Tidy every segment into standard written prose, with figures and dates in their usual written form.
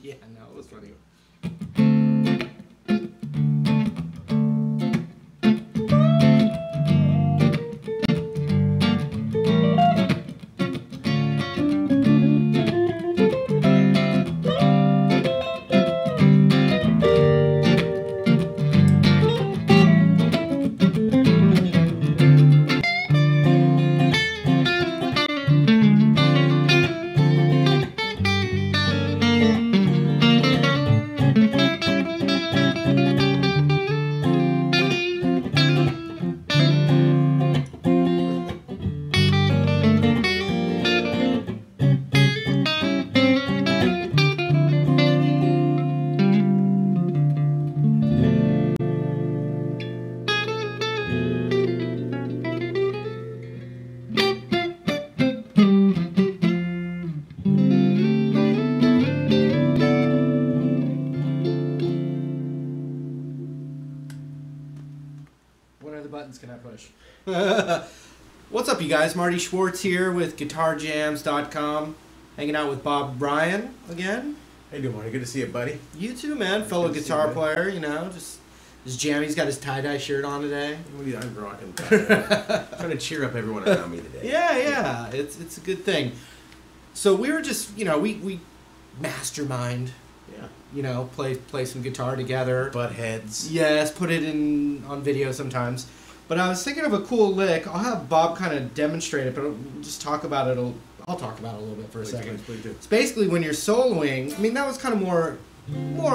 Yeah, no, it was funny. Can I push? What's up, you guys? Marty Schwartz here with GuitarJams.com. Hanging out with Bob Bryan again. How you doing, Marty? Good to see you, buddy. You too, man. Fellow guitar player, you know. Just jammy. He's got his tie-dye shirt on today. What are you, I'm rocking. Trying to cheer up everyone around me today. Yeah. It's a good thing. So we were just, you know, we mastermind. Yeah. You know, play some guitar together. Butt heads. Yes, put it on video sometimes. But I was thinking of a cool lick. I'll have Bob kind of demonstrate it, but we'll just talk about it. I'll talk about it a little bit for a second. Please do. It's basically when you're soloing. I mean, that was kind of more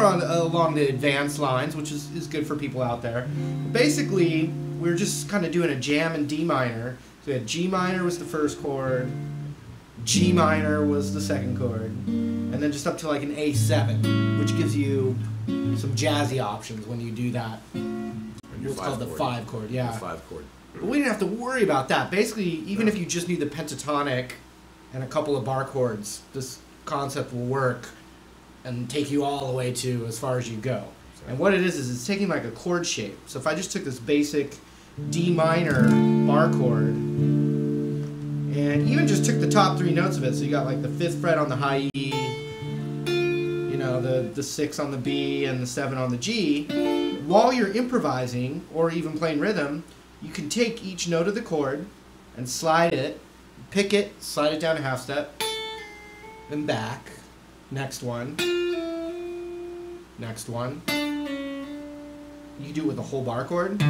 on along the advanced lines, which is good for people out there. But basically, we were just kind of doing a jam in D minor. So we had G minor was the first chord, G minor was the second chord, and then just up to like an A7, which gives you some jazzy options when you do that. It's called the 5 chord, yeah. The 5 chord. But we didn't have to worry about that. Basically, even if you just need the pentatonic and a couple of bar chords, this concept will work and take you all the way to as far as you go. And what it is it's taking like a chord shape. So if I just took this basic D minor bar chord and even just took the top 3 notes of it, so you got like the 5th fret on the high E, you know, the 6 on the B and the 7 on the G, while you're improvising or even playing rhythm, you can take each note of the chord and slide it, pick it, slide it down a half step, then back, next one, next one. You can do it with a whole bar chord. You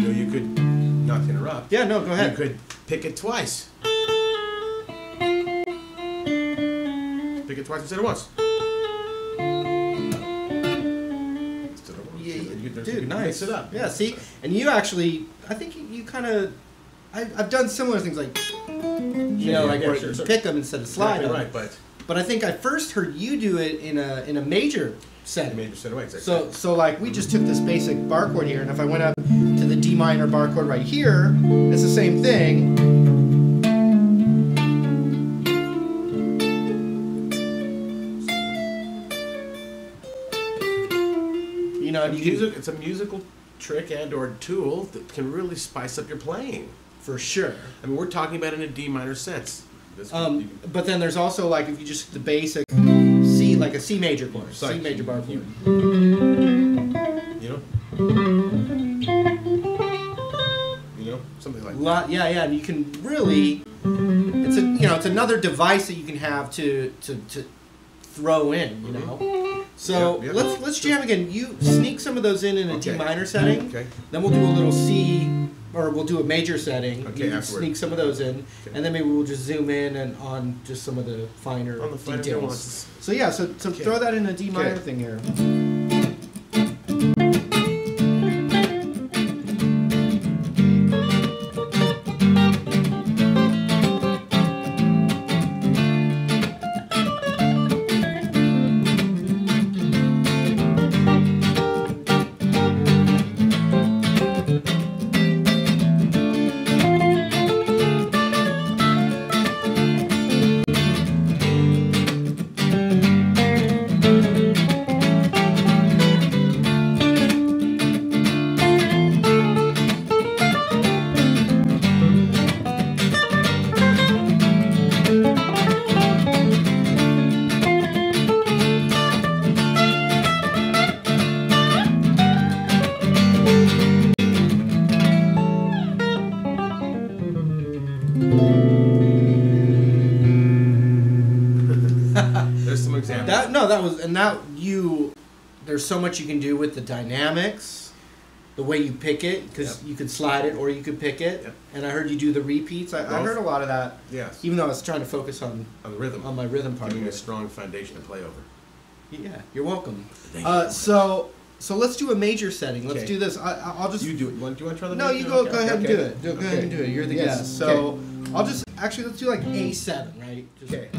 know, you could, not to interrupt. Yeah, no, go ahead. You could pick it twice. Pick it twice instead of once. Dude, nice. Mix it up. Yeah, see? And you actually, I think you kind of, I've done similar things like, you know, like where you pick them instead of slide them. Right, but I think I first heard you do it in a major setting. Major setting, right, exactly. So like we just took this basic bar chord here, and if I went up to the D minor bar chord right here, it's the same thing. You know, it's a musical trick and or tool that can really spice up your playing. For sure. I mean, we're talking about in a D minor sense. But then there's also like if you just the basic C, like a C major chord, C major bar chord. You know, something like that. Yeah, and you can really, it's another device that you can have to throw in, you know. So Yep. let's jam again. You sneak some of those in a D minor setting. Okay. Then we'll do a little C, or we'll do a major setting. Okay, you afterward. sneak some of those in, Okay. and then maybe we'll just zoom in and on just some of the finer details. nuances. So yeah, so throw that in a D minor thing here. There's some examples. There's so much you can do with the dynamics, the way you pick it, because you could slide it or you could pick it. Yep. And I heard you do the repeats. I heard a lot of that. Yes. Even though I was trying to focus on the rhythm, on my rhythm part. giving you a strong foundation to play over. Yeah, you're welcome. Thank you. So let's do a major setting. Let's do this. I'll just. You do it. Do you want to try the? No, you go ahead and do it. Go ahead and do it. You're the guest. So Okay. I'll just let's do like A7, right? Just, Okay.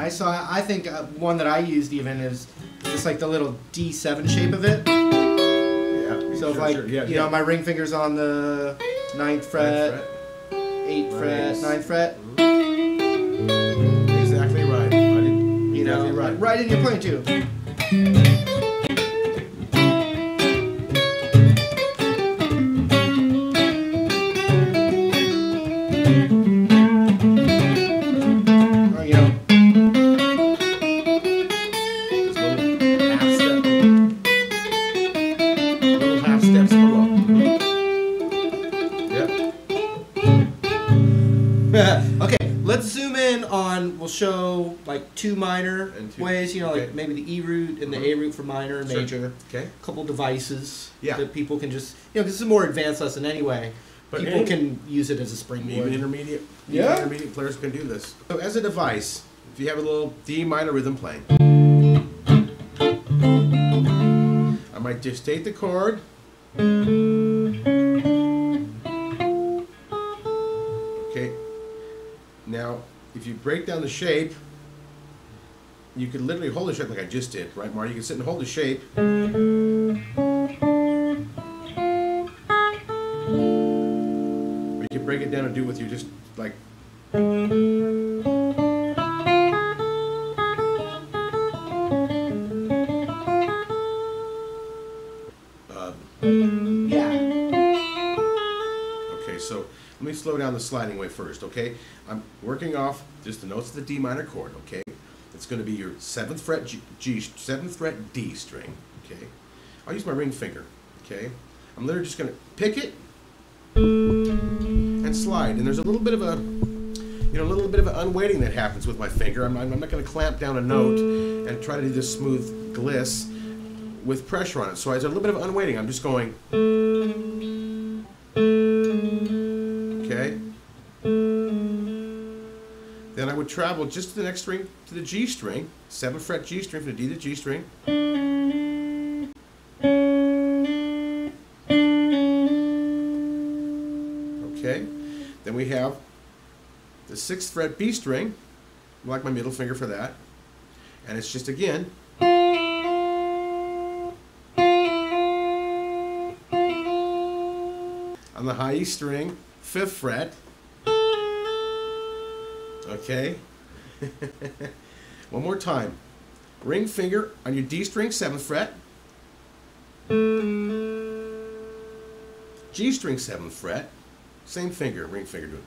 So I think one that I used even is just like the little D7 shape of it. Yeah. So you know, my ring finger's on the 9th fret, 8th fret, 9th fret. Exactly right. You know, right in your playing too. Okay, let's zoom in on, we'll show like 2 minor ways, you know, like maybe the E root and the A root for minor and major. Okay. A couple devices that people can just, you know, because this is a more advanced lesson anyway. But people can use it as a springboard. Even intermediate players can do this. So as a device, if you have a little D minor rhythm playing, I might just take the chord. Okay. Now, if you break down the shape, you could literally hold the shape like I just did, right, Marty? You can sit and hold the shape. Or you can break it down and do it with you just like. So let me slow down the sliding way first, okay? I'm working off just the notes of the D minor chord, okay? It's going to be your 7th fret 7th fret D string, okay? I'll use my ring finger, okay? I'm literally just going to pick it and slide, and there's a little bit of an unweighting that happens with my finger. I'm not going to clamp down a note and try to do this smooth gliss with pressure on it. So there's a little bit of unweighting. I'm just going. Okay. Then I would travel just to the next string, to the G string, 7th fret G string from the D to G string. Okay. Then we have the 6th fret B string. I like my middle finger for that. And it's just again. On the high E string, 5th fret. Okay. One more time. Ring finger on your D string, 7th fret. G string, 7th fret. Same finger, ring finger doing.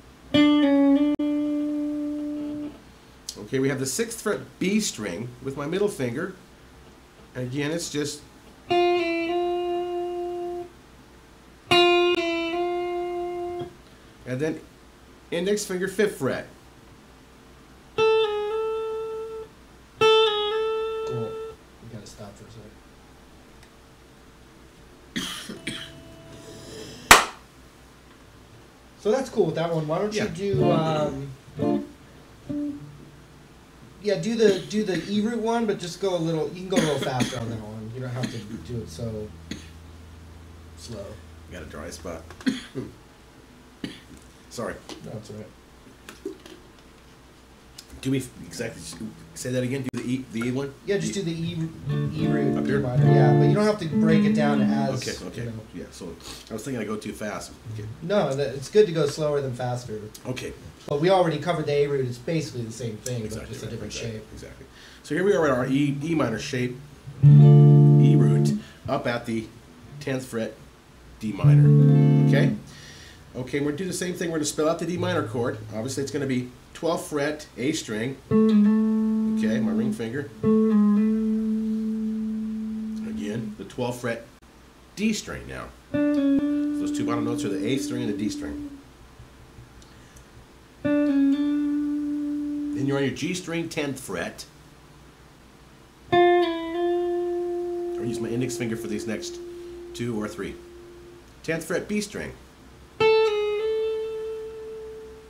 Okay, we have the 6th fret B string with my middle finger. And again, it's just. And then index finger, 5th fret. Cool. We gotta stop for a second. So that's cool with that one. Why don't you do do the E root one, but just go a little. You can go a little faster on that one. You don't have to do it so slow. You got a dry spot. Sorry. No, that's all right. Do we exactly say that again? Do the E one? Yeah, just do the E root Up D here? minor. Yeah, but you don't have to break it down as. Okay. You know. Yeah. So I was thinking I go too fast. Okay. No, it's good to go slower than faster. Okay. But we already covered the A root. It's basically the same thing, Exactly. but just a different shape. Exactly. So here we are at our E minor shape, E root, up at the 10th fret, D minor. Okay. Okay. We're gonna do the same thing. We're gonna spell out the D minor chord. Obviously, it's gonna be 12th fret, A string. Okay, my ring finger. Again, the 12th fret, D string now. So those two bottom notes are the A string and the D string. Then you're on your G string, 10th fret. I'll use my index finger for these next 2 or 3. 10th fret, B string.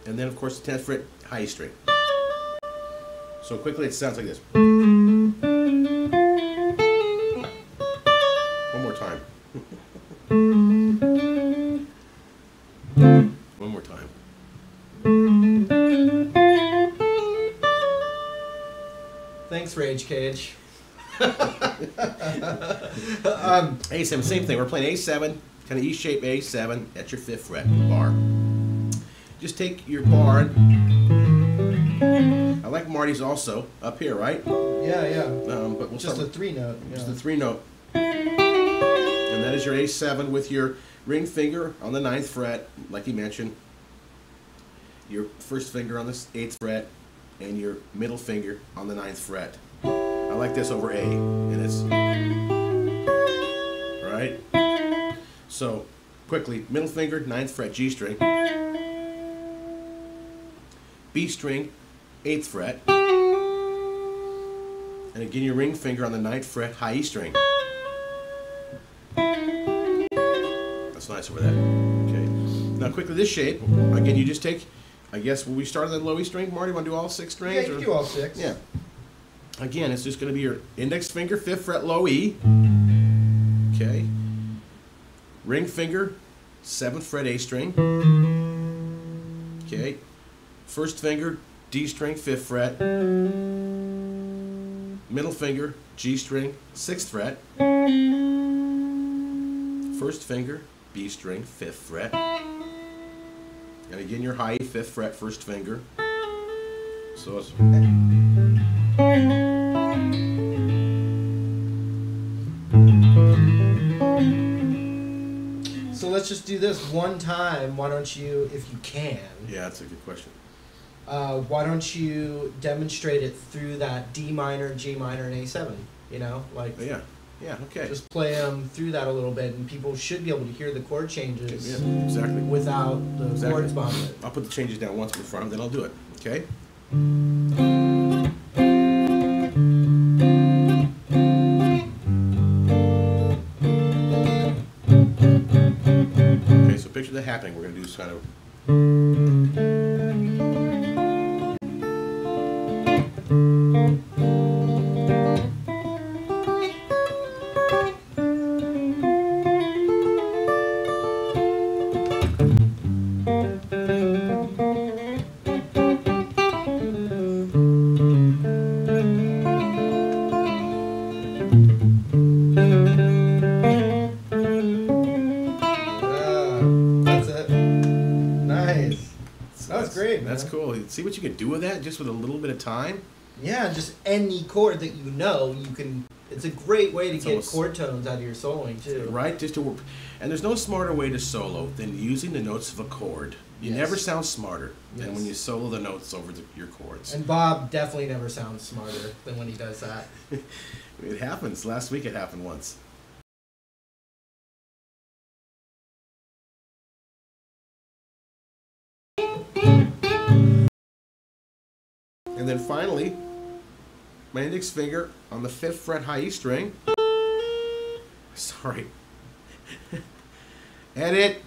And then, of course, the 10th fret, high string. So quickly, it sounds like this. One more time. One more time. Thanks, Rage Cage. A7, same thing. We're playing A7, kind of E shape A7 at your 5th fret bar. Just take your bar. I like Marty's also up here, right? Yeah. But we'll Just start a 3-note. Just the 3-note. And that is your A7 with your ring finger on the 9th fret, like you mentioned. Your first finger on the 8th fret, and your middle finger on the 9th fret. I like this over A, and it's right. So quickly, middle finger, 9th fret, G string, B string, 8th fret, and again your ring finger on the 9th fret, high E string. That's nice over that. Okay. Now quickly, this shape again. You just take. I guess will we start on the low E string, Marty? Want to do all 6 strings? Yeah, you can do all 6. Yeah. Again, it's just going to be your index finger, 5th fret, low E. Okay. Ring finger, 7th fret, A string. Okay. First finger, D string, 5th fret. Middle finger, G string, 6th fret. First finger, B string, 5th fret. And again, your high E, 5th fret, first finger. So it's. So let's just do this one time. Why don't you, if you can? Yeah, that's a good question. Why don't you demonstrate it through that D minor, G minor, and A7? You know, like. Oh, yeah. Yeah. Okay. Just play them through that a little bit, and people should be able to hear the chord changes. Yeah, exactly. Without the chords behind it. I'll put the changes down once before, then I'll do it. Okay. Okay. So picture that happening. We're gonna do this kind of. That's cool. See what you can do with that just with a little bit of time? Yeah, just any chord that you know, you can. It's a great way to get almost, chord tones out of your soloing too. Right, just to work. And there's no smarter way to solo than using the notes of a chord. You never sound smarter than when you solo the notes over your chords. And Bob definitely never sounds smarter than when he does that. It happens. Last week it happened once. And then finally, my index finger on the 5th fret high E string. Sorry. Edit.